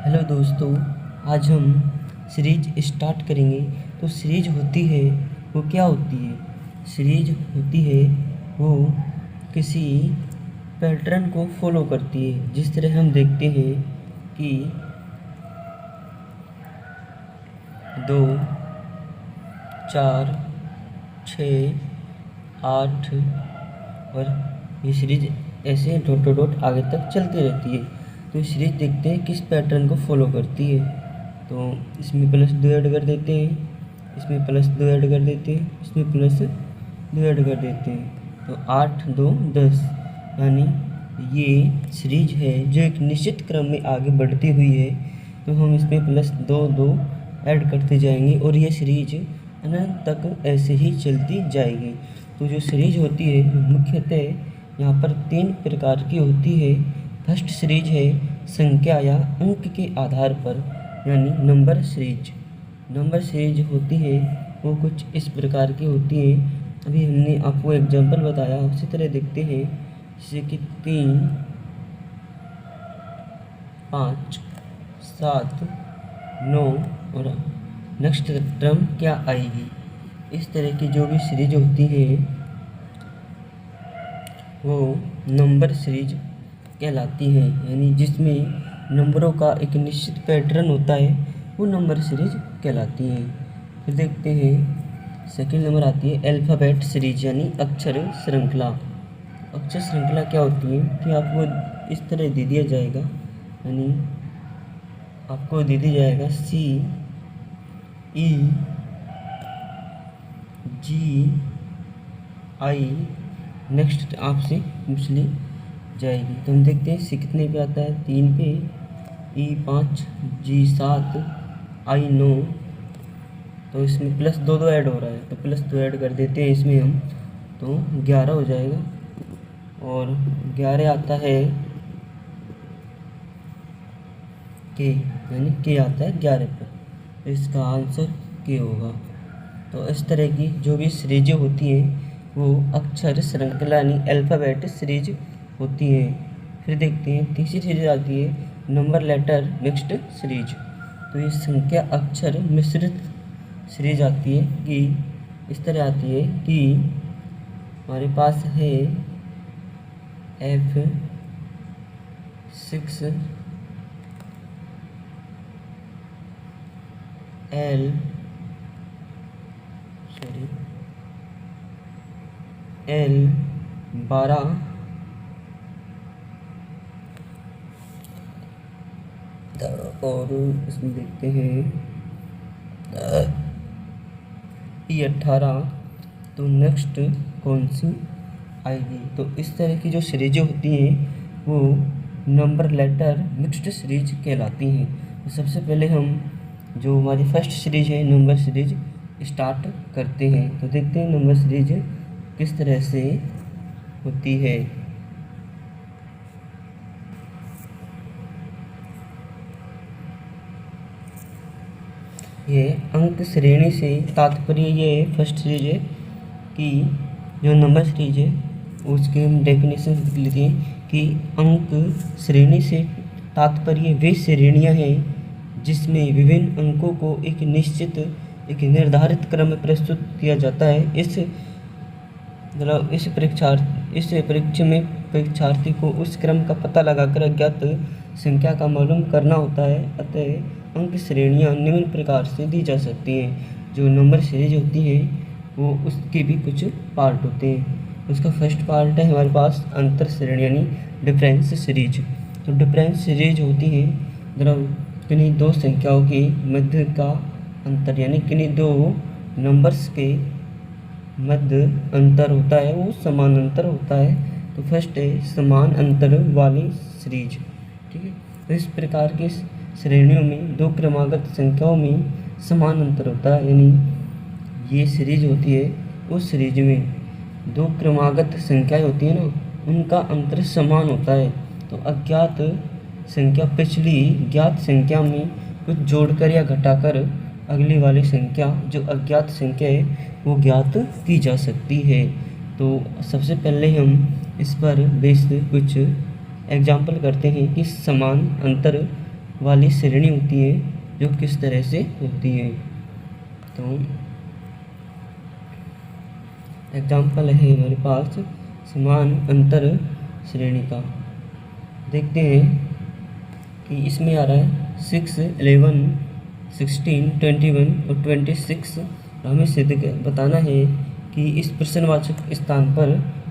Hello दोस्तों, आज हम सीरीज स्टार्ट करेंगे। तो सीरीज होती है वो क्या होती है? सीरीज होती है वो किसी पैटर्न को फॉलो करती है। जिस तरह हम देखते हैं कि 2, 4, 6, 8 और ये सीरीज ऐसे डॉट डॉट डॉट आगे तक चलती रहती है। तो ये सीरीज देखते हैं किस पैटर्न को फॉलो करती है। तो इसमें +2 ऐड कर देते हैं, इसमें +2 ऐड कर देते हैं, इसमें +2 ऐड कर देते हैं। तो 8, 2, 10 यानी ये सीरीज है जो एक निश्चित क्रम में आगे बढ़ती हुई है। तो हम इसमें +2, 2 ऐड करते जाएंगे और ये सीरीज अनंत तक ऐसे ही चलती जाएगी। तो जो सीरीज होती है मुख्यतः यहाँ पर 3 प्रकार की होती है। फर्स्ट सीरीज है संख्या या अंक के आधार पर, यानी नंबर सीरीज। नंबर सीरीज होती है वो कुछ इस प्रकार की होती है। अभी हमने आपको एग्जांपल बताया, उसी तरह देखते हैं। जैसे कि 3, 5, 7, 9 और नेक्स्ट टर्म क्या आएगी। इस तरह की जो भी सीरीज होती है वो नंबर सीरीज कहलाती है, यानी जिसमें नंबरों का एक निश्चित पैटर्न होता है वो नंबर सीरीज कहलाती है। फिर देखते हैं सेकंड नंबर आती है अल्फ़ाबेट सीरीज, यानी अक्षर श्रृंखला। अक्षर श्रृंखला क्या होती है कि आपको इस तरह दे दिया जाएगा, यानी आपको दे दिया जाएगा C, E, G, I, next आपसे पूछ ली जाएगी। तो हम देखते हैं C कितने पे आता है, 3 पे, E 5, G 7, I 9। तो इसमें +2 2 ऐड हो रहा है, तो +2 ऐड कर देते हैं इसमें हम, तो 11 हो जाएगा। और 11 आता है K, यानी K आता है 11 पर, तो इसका आंसर K होगा। तो इस तरह की जो भी सीरीजें होती हैं वो अक्षर श्रृंखला यानी अल्फ़ाबेट सीरीज होती है। फिर देखते हैं तीसरी सीरीज आती है नंबर लेटर मिक्स्ड सीरीज। तो ये संख्या अक्षर मिश्रित सीरीज आती है कि इस तरह आती है कि हमारे पास है F6 L L12 और इसमें देखते हैं P18। तो नेक्स्ट कौन सी आएगी? तो इस तरह की जो सीरीजें होती हैं वो नंबर लेटर मिक्स्ड सीरीज कहलाती हैं। तो सबसे पहले हम जो हमारी फर्स्ट सीरीज है नंबर सीरीज स्टार्ट करते हैं। तो देखते हैं नंबर सीरीज किस तरह से होती है। ये अंक श्रेणी से तात्पर्य ये फर्स्ट सीरीज है कि जो नंबर सीरीज है उसकी हम डेफिनेशन लिख लेते हैं कि अंक श्रेणी से तात्पर्य वे श्रेणियाँ हैं जिसमें विभिन्न अंकों को एक निश्चित एक निर्धारित क्रम में प्रस्तुत किया जाता है। इस परीक्षा में परीक्षार्थी को उस क्रम का पता लगाकर अज्ञात संख्या का मालूम करना होता है। अतः अंक श्रेणियाँ निम्न प्रकार से दी जा सकती हैं। जो नंबर सीरीज होती है वो उसके भी कुछ पार्ट होते हैं। उसका फर्स्ट पार्ट है हमारे पास अंतर श्रेणी यानी डिफरेंस सीरीज। तो डिफरेंस सीरीज होती है किन्हीं दो संख्याओं के मध्य का अंतर, यानी किन्हीं दो नंबर्स के मध्य अंतर होता है वो समान अंतर होता है। तो फर्स्ट है समान अंतर वाली सीरीज, ठीक है। तो इस प्रकार की श्रेणियों में दो क्रमागत संख्याओं में समान अंतर होता है, यानी ये सीरीज होती है उस सीरीज में दो क्रमागत संख्याएं होती हैं ना, उनका अंतर समान होता है। तो अज्ञात संख्या पिछली ज्ञात संख्या में कुछ जोड़कर या घटाकर अगली वाली संख्या जो अज्ञात संख्या है वो ज्ञात की जा सकती है। तो सबसे पहले हम इस पर बेस्ड कुछ एग्जाम्पल करते हैं कि समान अंतर वाली श्रेणी होती है जो किस तरह से होती है। तो एग्जाम्पल है हमारे पास समान अंतर श्रेणी का। देखते हैं कि इसमें आ रहा है 6, 11, 16, 21 और 26। हमें सिद्ध बताना है कि इस प्रश्नवाचक स्थान पर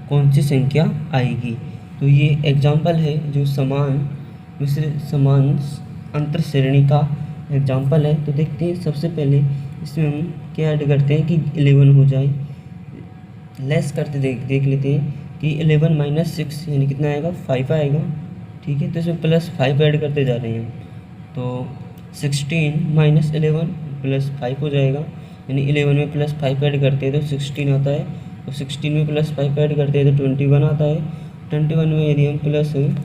कौन सी संख्या आएगी। तो ये एग्जाम्पल है जो समान अंतर श्रेणी का एग्जाम्पल है। तो देखते हैं, सबसे पहले इसमें हम क्या ऐड करते हैं कि 11 हो जाए, लेस करते देख लेते हैं कि 11 - 6 यानी कितना आएगा, 5 आएगा। ठीक है, तो इसमें +5 ऐड करते जा रहे हैं, तो 16 - 11 +5 हो जाएगा, यानी 11 में +5 ऐड करते हैं तो 16 आता है, तो 16 में +5 ऐड करते हैं तो 21 आता है। 21 में यदि हम +5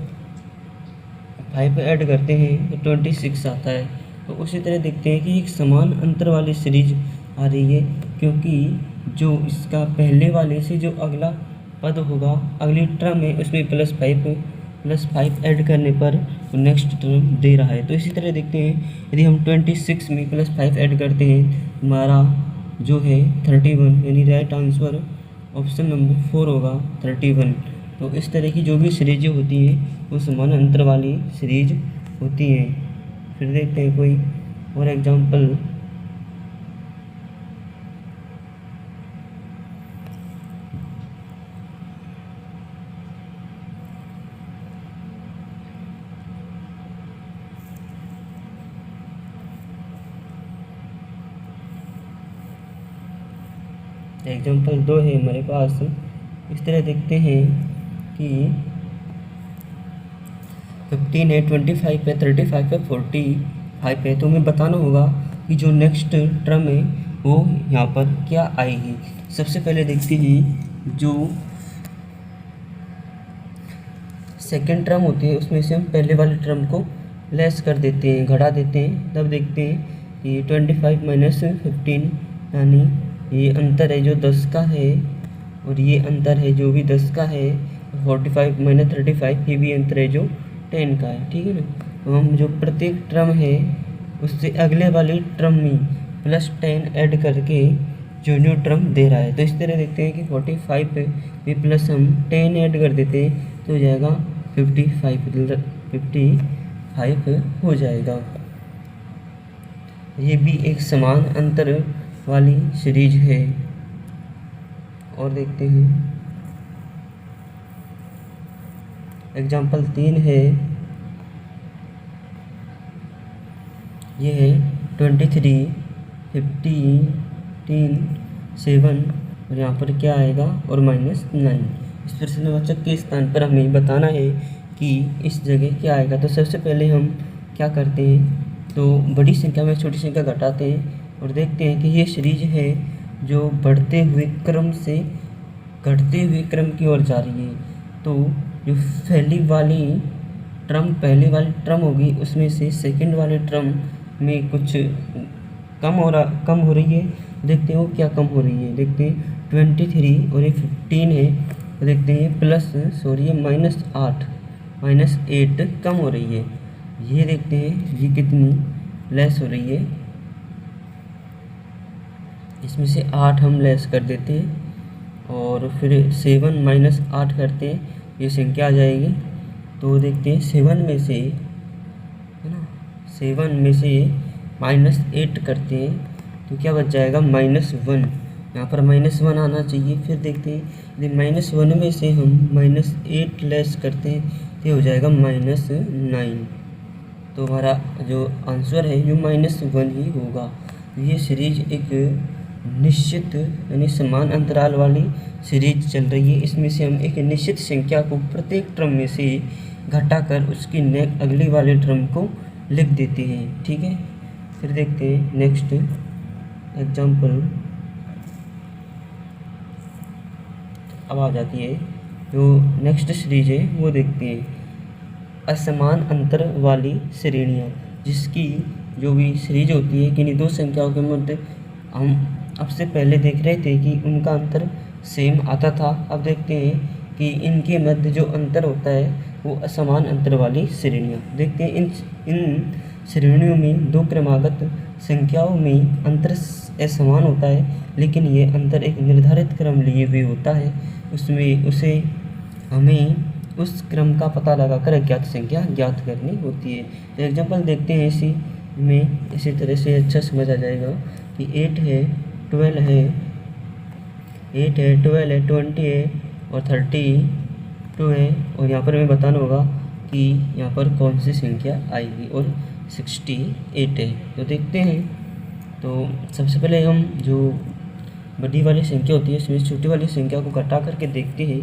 ऐड करते हैं तो 26 आता है। तो उसी तरह देखते हैं कि एक समान अंतर वाली सीरीज आ रही है, क्योंकि जो इसका पहले वाले से जो अगला पद होगा, अगली टर्म है, उसमें +5 ऐड करने पर नेक्स्ट टर्म दे रहा है। तो इसी तरह देखते हैं, यदि हम 26 में +5 ऐड करते हैं, हमारा जो है 31, यानी राइट आंसर ऑप्शन नंबर 4 होगा, 31। तो इस तरह की जो भी सीरीजें होती हैं वो समान अंतर वाली सीरीज होती हैं। फिर देखते हैं कोई और एग्जांपल। एग्जाम्पल 2 है हमारे पास। इस तरह देखते हैं कि 15 है, 25 है, 35 है, 45 है। तो हमें बताना होगा कि जो नेक्स्ट टर्म है वो यहाँ पर क्या आएगी। सबसे पहले देखते हैं जो सेकेंड टर्म होती है उसमें से हम पहले वाले टर्म को लेस कर देते हैं, घटा देते हैं। तब देखते हैं कि 25 - 15 यानी ये अंतर है जो 10 का है, और ये अंतर है जो भी 10 का है। 45 - 35 ये भी अंतर है जो 10 का है। ठीक है ना। तो हम जो प्रत्येक टर्म है उससे अगले वाली टर्म में +10 ऐड करके जो न्यू टर्म दे रहा है। तो इस तरह देखते हैं कि 45 में प्लस हम 10 ऐड कर देते हैं तो हो जाएगा 55 हो जाएगा। ये भी एक समान अंतर वाली सीरीज है। और देखते हैं एग्जाम्पल 3 है, ये है 23, 15, 7 और यहाँ पर क्या आएगा और -9। इस प्रश्नवाचक के स्थान पर हमें बताना है कि इस जगह क्या आएगा। तो सबसे पहले हम क्या करते हैं, तो बड़ी संख्या में छोटी संख्या घटाते हैं और देखते हैं कि ये सीरीज है जो बढ़ते हुए क्रम से घटते हुए क्रम की ओर जा रही है। तो जो पहली वाली टर्म होगी उसमें से सेकंड वाले टर्म में कुछ कम हो रही है। देखते हैं वो क्या कम हो रही है। देखते हैं 23 और ये 15 है, तो देखते हैं -8 कम हो रही है। ये देखते हैं ये कितनी लेस हो रही है, इसमें से 8 हम लेस कर देते हैं और फिर 7 - 8 करते हैं, ये संख्या आ जाएगी। तो देखते हैं 7 में से, है ना, 7 में से -8 करते हैं तो क्या बच जाएगा, -1। यहाँ पर -1 आना चाहिए। फिर देखते हैं यदि -1 में से हम -8 लेस करते हैं तो हो जाएगा -9। तो हमारा जो आंसर है ये -1 ही होगा। ये सीरीज एक निश्चित यानी समान अंतराल वाली सीरीज चल रही है। इसमें से हम एक निश्चित संख्या को प्रत्येक टर्म में से घटाकर उसकी अगली वाले टर्म को लिख देते हैं। ठीक है, फिर देखते हैं नेक्स्ट एग्जाम्पल। अब आ जाती है जो नेक्स्ट सीरीज है वो देखते हैं, असमान अंतर वाली श्रेणियाँ, जिसकी जो भी सीरीज होती है किन्हीं दो संख्याओं के मध्य हम अब से पहले देख रहे थे कि उनका अंतर सेम आता था। अब देखते हैं कि इनके मध्य जो अंतर होता है वो असमान अंतर वाली श्रेणियाँ। देखते हैं इन श्रेणियों में दो क्रमागत संख्याओं में अंतर असमान होता है, लेकिन ये अंतर एक निर्धारित क्रम लिए हुए होता है, उसमें उसे हमें उस क्रम का पता लगाकर अज्ञात संख्या ज्ञात करनी होती है। तो एग्जांपल देखते हैं इसी में, इसी तरह से अच्छा समझ आ जाएगा कि 8 है, 12 है, 8 है, 12 है, 20 है और 32 है, और यहाँ पर हमें बताना होगा कि यहाँ पर कौन सी संख्या आएगी, और 68 है। तो देखते हैं। तो सबसे पहले हम जो बड़ी वाली संख्या होती है इसमें छोटी वाली संख्या को घटा करके देखते हैं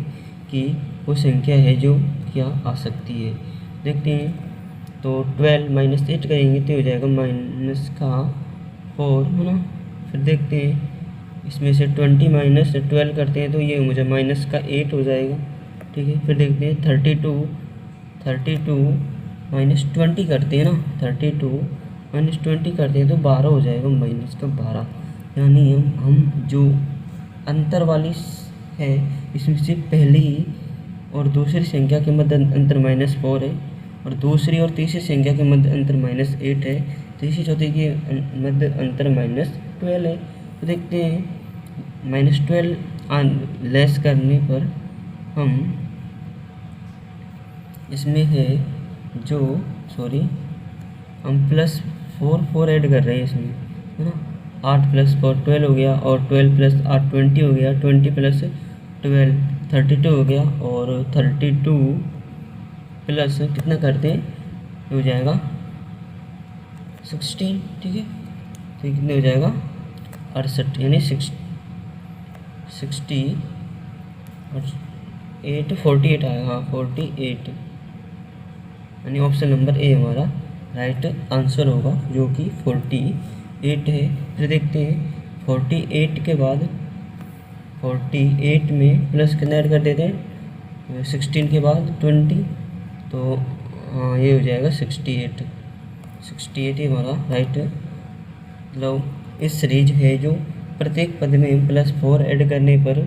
कि वो संख्या है जो क्या आ सकती है। देखते हैं। तो 12 - 8 करेंगे तो हो जाएगा -4 है ना। फिर देखते हैं इसमें से 20 - 12 करते हैं तो ये मुझे -8 हो जाएगा। ठीक है। फिर देखते हैं 32 -20 करते हैं ना, 32 -20 करते हैं तो 12 हो जाएगा, -12। यानी हम जो अंतर वाली है इसमें से पहली और दूसरी संख्या के मध्य अंतर -4 है, और दूसरी और तीसरी संख्या के मध्य अंतर -8 है, तीसरी चौथी के मध्य अंतर -12 है। तो देखते हैं -12 लेस करने पर हम इसमें है जो हम +4 ऐड कर रहे हैं इसमें, है ना। 8 + 4 12 हो गया, और 12 + 8 20 हो गया, 20 + 12 32 हो गया, और 32 प्लस कितना करते हैं हो जाएगा 16। ठीक है। तो कितने हो जाएगा 68, यानी 68 और 48 आएगा। हाँ 48, यानी ऑप्शन नंबर ए हमारा राइट आंसर होगा, जो कि 48 है। फिर देखते हैं 48 के बाद 48 में प्लस कितना ऐड कर देते हैं 16 के बाद 20, तो हाँ ये हो जाएगा 68 ही हमारा राइट। मतलब इस सीरीज है जो प्रत्येक पद में +4 ऐड करने पर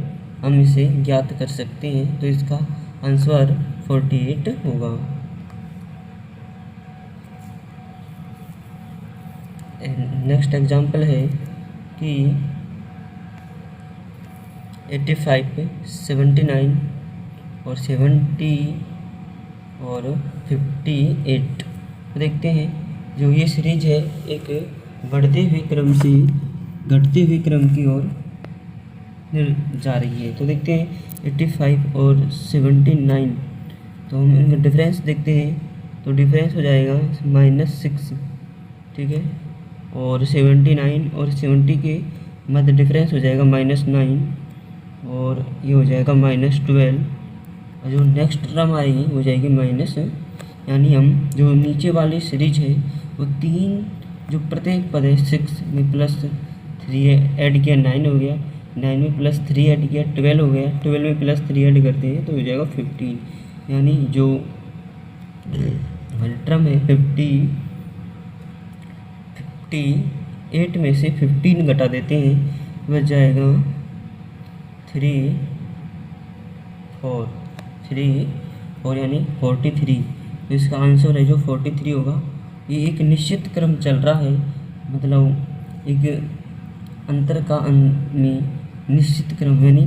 हम इसे ज्ञात कर सकते हैं, तो इसका आंसर 48 होगा। नेक्स्ट एग्जाम्पल है कि 85, 79 और 70 और 58। तो देखते हैं जो ये सीरीज है एक बढ़ते हुए क्रम से घटते हुए क्रम की ओर जा रही है। तो देखते हैं 85 और 79, तो हम इनका डिफरेंस देखते हैं। तो डिफरेंस हो जाएगा -6। ठीक है। और 79 और 70 के मध्य डिफरेंस हो जाएगा -9, और ये हो जाएगा -12, और जो नेक्स्ट टर्म आएगी हो जाएगी माइनस। यानी हम जो नीचे वाली सीरीज है वो 3 जो प्रत्येक पद है 6 में +3 ऐड किया 9 हो गया, 9 में +3 ऐड किया 12 हो गया, 12 में +3 ऐड करते हैं तो हो जाएगा 15। यानी जो टर्म है 58 में से 15 घटा देते हैं, बच जाएगा 3 4 यानी 43। तो इसका आंसर है जो 43 होगा। ये एक निश्चित क्रम चल रहा है, मतलब एक अंतर का निश्चित क्रम, यानी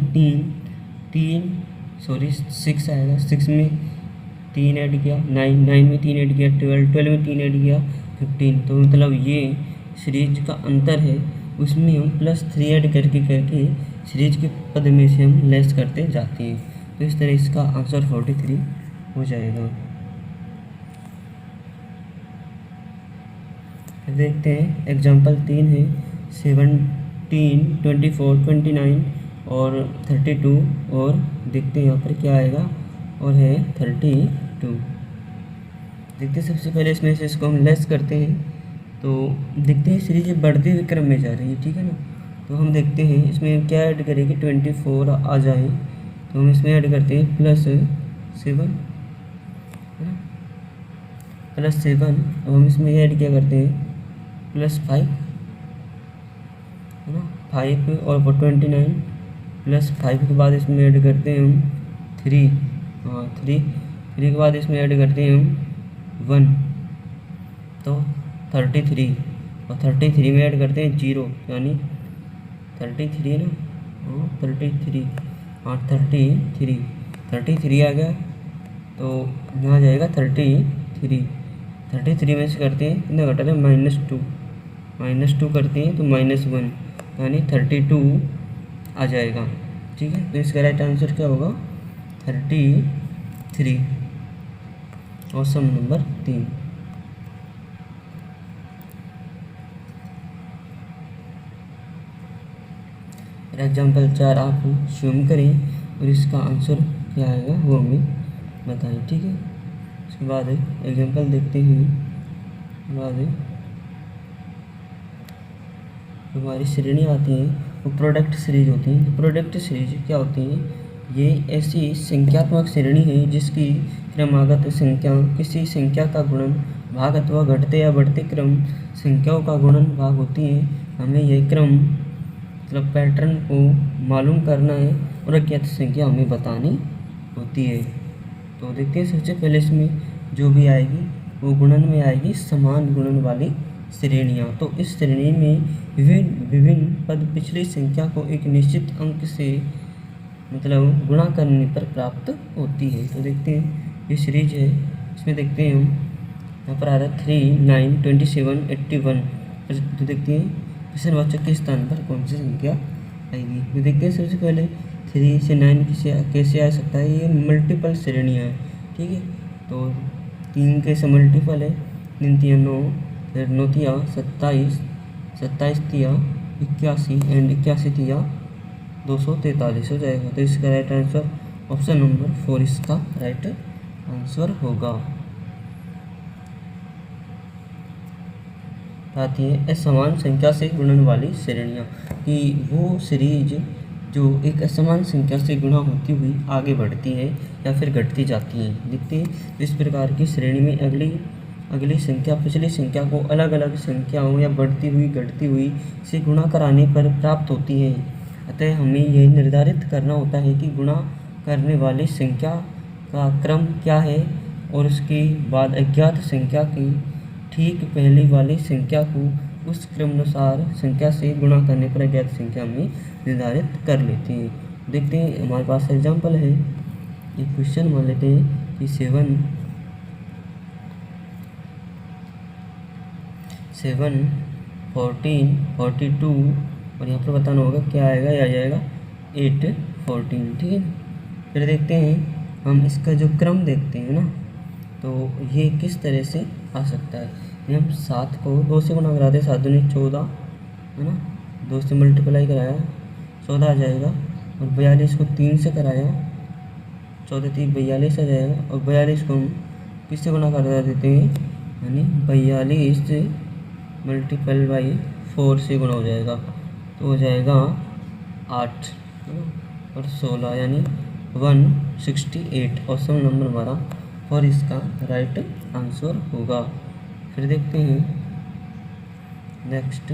6 आएगा, 6 में 3 ऐड किया 9 में 3 ऐड किया 12 में 3 ऐड किया 15। तो मतलब ये सीरीज का अंतर है, उसमें हम +3 ऐड करके सीरीज के पद में से हम लेस करते जाते हैं। तो इस तरह इसका आंसर 43 हो जाएगा। फिर देखते हैं एग्जाम्पल 3 है 17, 24, 29 और 32, और देखते हैं यहाँ पर क्या आएगा, और है 32। देखते हैं सबसे पहले इसमें से इसको हम लेस करते हैं, तो देखते हैं सीरीज बढ़ते हुए क्रम में जा रही है। ठीक है ना। तो हम देखते हैं इसमें क्या ऐड करेंगे 24 आ जाए, तो हम इसमें ऐड करते हैं +7 है ना, +7। अब हम इसमें ऐड क्या करते हैं +5 है ना, 5 और 29 +5 के बाद इसमें ऐड करते हैं हम 3, हाँ 3 के बाद इसमें ऐड करते हैं हम 1, तो 33 और 33 में ऐड करते हैं 0 यानी 33 ना, हाँ 33, हाँ 33 आ गया। तो यहाँ जाएगा 33 में से करते हैं कितना घटा है -2 करते हैं तो -1 यानी 32 आ जाएगा। ठीक है, तो इसका राइट आंसर क्या होगा 33। Option number 3। एग्जाम्पल 4 आप स्वयं करें और इसका आंसर क्या आएगा वो हमें बताएं। ठीक है, उसके बाद एग्जाम्पल देखते हैं। बाद हमारी श्रेणी आती हैं वो प्रोडक्ट सीरीज होती हैं। प्रोडक्ट सीरीज क्या होती हैं? ये ऐसी संख्यात्मक श्रेणी है जिसकी क्रमागत संख्या किसी संख्या का गुणन भाग अथवा घटते या बढ़ते क्रम संख्याओं का गुणन भाग होती है। हमें यह क्रम मतलब पैटर्न को मालूम करना है और अज्ञात संख्या हमें बतानी होती है। तो देखते हैं, सबसे पहले इसमें जो भी आएगी वो गुणन में आएगी समान गुणन वाली श्रेणियाँ। तो इस श्रेणी में विभिन्न पद पिछली संख्या को एक निश्चित अंक से मतलब गुणा करने पर प्राप्त होती है। तो देखते हैं ये सीरीज है, इसमें देखते हैं हम यहाँ पर आ रहा है 3, 9, 27, 81। तो देखते हैं प्रश्नवाचक के स्थान पर कौन सी संख्या आएगी। तो देखते हैं सबसे पहले 3 से 9 कैसे आ सकता है। ये मल्टीपल श्रेणियाँ हैं। ठीक है, तो 3 के से मल्टीपल है, 3 3 9, फिर 9 3 27, 27 3 81 एंड 81 3 243 हो जाएगा। तो इसका राइट आंसर ऑप्शन नंबर 4 इसका राइट आंसर होगा। आती है असमान संख्या से गुणन वाली श्रेणियाँ, कि वो सीरीज जो एक असमान संख्या से गुणा होती हुई आगे बढ़ती है या फिर घटती जाती हैं। देखते हैं इस प्रकार की श्रेणी में अगली संख्या पिछली संख्या को अलग अलग संख्याओं या बढ़ती हुई घटती हुई से गुणा कराने पर प्राप्त होती है। अतः हमें यह निर्धारित करना होता है कि गुणा करने वाली संख्या का क्रम क्या है और उसके बाद अज्ञात संख्या की ठीक पहले वाली संख्या को उस क्रमानुसार संख्या से गुणा करने पर अज्ञात संख्या में निर्धारित कर लेते हैं। देखते हैं हमारे पास एग्जाम्पल है, एक क्वेश्चन मान लेते हैं कि 7, 14, 42 और यहाँ पर बताना होगा क्या आएगा, या आ जाएगा 8, 14। ठीक है, फिर देखते हैं हम इसका जो क्रम देखते हैं ना, तो ये किस तरह से आ सकता है। हम 7 को 2 से गुणा कराते हैं, 7 दूनी 14 है ना, 2 से मल्टीप्लाई कराया 14 आ जाएगा, और 42 को 3 से कराया 14 3 42 आ जाएगा, और 42 को हम किससे गुणा करा देते हैं यानी 42 से मल्टीपल बाई 4 से गुणा हो जाएगा, तो हो जाएगा 8 और 16 यानी 168। ऑप्शन नंबर हमारा और इसका राइट आंसर होगा। फिर देखते हैं नेक्स्ट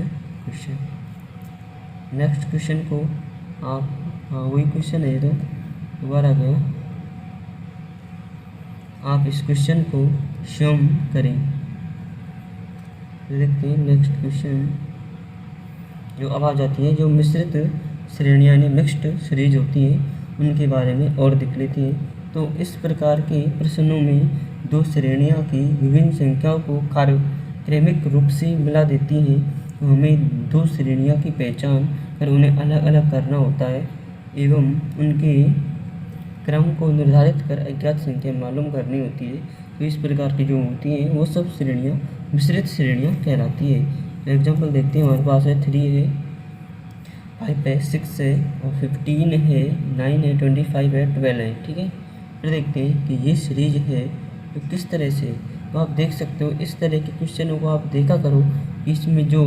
क्वेश्चन को आप, हाँ वही क्वेश्चन है, तो दोबारा गया, आप इस क्वेश्चन को स्वयं करें। देखते हैं नेक्स्ट क्वेश्चन जो अब आ जाती है, जो मिश्रित श्रेणियाँ यानी मिक्स्ड सीरीज होती हैं उनके बारे में और देख लेते हैं। तो इस प्रकार के प्रश्नों में दो श्रेणियाँ की विभिन्न संख्याओं को क्रमिक रूप से मिला देती हैं। तो हमें दो श्रेणियों की पहचान कर उन्हें अलग अलग करना होता है एवं उनके क्रम को निर्धारित कर अज्ञात संख्या मालूम करनी होती है। तो इस प्रकार की जो होती हैं वो सब श्रेणियाँ मिश्रित श्रेणियाँ कहलाती है। एग्जाम्पल देखते हैं, हमारे पास है 3 है, 5 है, 6 है और 15 है, 9 है, 25 है, 12 है। ठीक है, फिर देखते हैं कि ये सीरीज है तो किस तरह से, तो आप देख सकते हो इस तरह के क्वेश्चनों को आप देखा करो, इसमें जो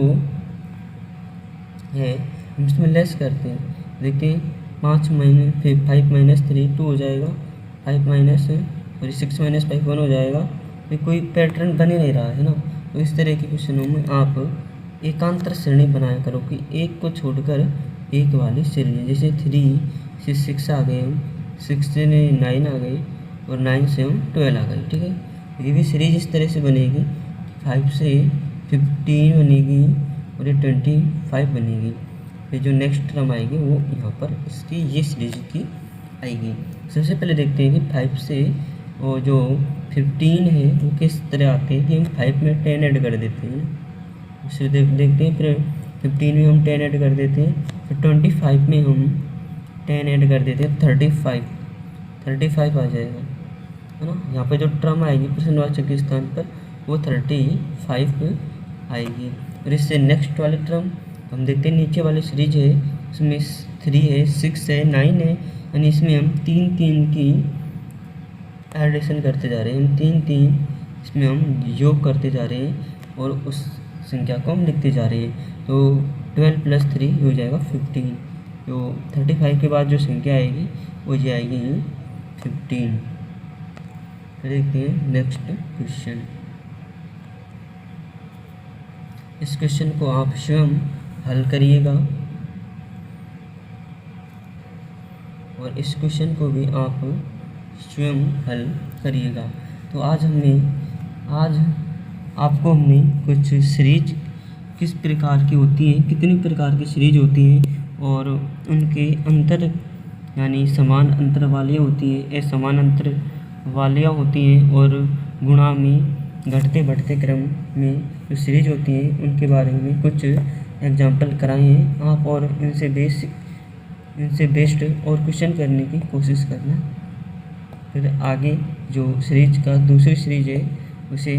है हम इसमें लेस करते हैं। देखते हैं 5 माइनस 3 2 हो जाएगा, 5 माइनस और 6 माइनस 5 1 हो जाएगा। तो कोई पैटर्न बने नहीं रहा है ना। तो इस तरह के क्वेश्चनों में आप एकांतर श्रेणी बनाया करो कि एक को छोड़कर एक वाली श्रेणी, जैसे 3 से 6 आ गए, 6 से 9 आ गए और 9 से हम 12 आ गए। ठीक है, ये भी सीरीज इस तरह से बनेगी, 5 से 15 बनेगी और ये 25 बनेगी। फिर जो नेक्स्ट टर्म आएगी वो यहाँ पर इसकी ये सीरीज की आएगी। सबसे पहले देखते हैं कि 5 से और जो 15 है वो किस तरह आते हैं कि हम 5 में 10 ऐड कर देते हैं। उसे देखते हैं। फिर 15 में हम 10 ऐड कर देते हैं, फिर 25 में हम 10 ऐड कर देते हैं, 35 आ जाएगा, है ना। यहाँ पे जो टर्म आएगी पर्सेंटवाचक के स्थान पर वो 35 आएगी। और इससे नेक्स्ट वाले टर्म हम देखते हैं, नीचे वाली सीरीज है इसमें 3 है, 6 है, 9 है, यानी इसमें हम 3 की एडिशन करते जा रहे हैं। हम 3 इसमें हम योग करते जा रहे हैं और उस संख्या को हम लिखते जा रहे हैं। तो 12 + 3 हो जाएगा 15। तो 35 के बाद जो संख्या आएगी वो ये आएगी 15। फिर देखते हैं नेक्स्ट क्वेश्चन। इस क्वेश्चन को आप स्वयं हल करिएगा और इस क्वेश्चन को भी आप स्वयं हल करिएगा। तो आज आपको हमने कुछ सीरीज किस प्रकार की होती हैं, कितनी प्रकार की सीरीज होती हैं और उनके अंतर यानी समान अंतर वालियाँ होती हैं, असमान अंतर वालियाँ होती हैं और गुणा में घटते बढ़ते क्रम में जो सीरीज होती हैं उनके बारे में कुछ एग्जाम्पल कराए हैं आप, और इनसे बेस्ड और क्वेश्चन करने की कोशिश करना। फिर आगे जो सीरीज का दूसरी सीरीज है उसे